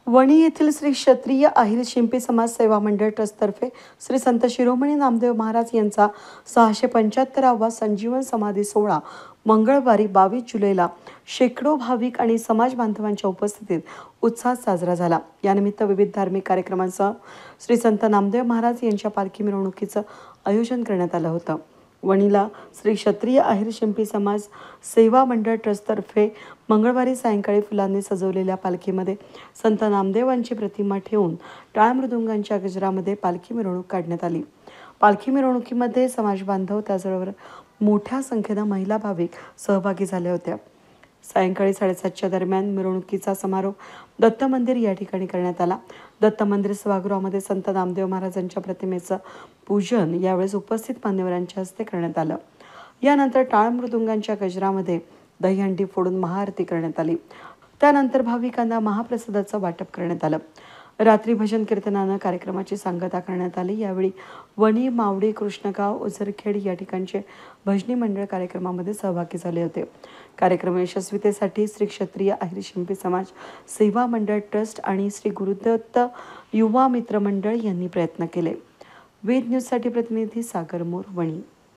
वणी येथील श्री क्षत्रिय अहिर शिंपी समाज सेवा मंडळ ट्रस्टतर्फे श्री संत शिरोमणी नामदेव महाराज यांचा 675वा संजीवन समाधी सोहळा मंगळवारी 22 जुलैला शेकडो भाविक आणि समाज बांधवांच्या उपस्थितीत उत्साहात साजरा झाला। यानिमित्त विविध धार्मिक कार्यक्रमांसह श्री संत नामदेव महाराज यांच्या पालखी मिरवणुकीचं आयोजन करण्यात आलं होतं। वणीला श्री क्षत्रिय अहिर शिंपी समाज सेवा मंडळ ट्रस्टतर्फे मंगळवारी सायंकाळी फुलांनी सजवलेल्या पालखीमध्ये संत नामदेवांची प्रतिमा ठेवून टाळ मृदुंगांच्या गजरामध्ये पालखी मिरवणूक काढण्यात आली। पालखी मिरवणुकीमध्ये समाज बांधव त्याचबरोबर मोठ्या संख्येने महिला भाविक सहभागी झाल्या होत्या। सायंकाळी 7:30च्या दरम्यान मिरवणुकीचा समारोप दत्त मंदिर या ठिकाणी करण्यात आला। दत्त मंदिर सभागृहामध्ये संत नामदेव महाराजांच्या प्रतिमेचं पूजन यावेळेस उपस्थित मान्यवरांच्या हस्ते करण्यात आलं। यानंतर टाळ मृदुंगांच्या गजरामध्ये दहीहंडी फोडून महाआरती करण्यात आली। त्यानंतर भाविकांना महाप्रसादाचं वाटप करण्यात आलं। रात्री भजन कीर्तनानं कार्यक्रमाची सांगता करण्यात आली। यावेळी वणी, मावडी, कृष्णगाव, उजरखेड या ठिकाणचे भजनी मंडळ कार्यक्रमामध्ये सहभागी झाले होते। कार्यक्रम यशस्वीतेसाठी श्री क्षत्रिय अहिर शिंपी समाज सेवा मंडळ ट्रस्ट आणि श्री गुरुदत्त युवा मित्र मंडळ यांनी प्रयत्न केले। वेद न्यूजसाठी प्रतिनिधी सागर मोर, वणी।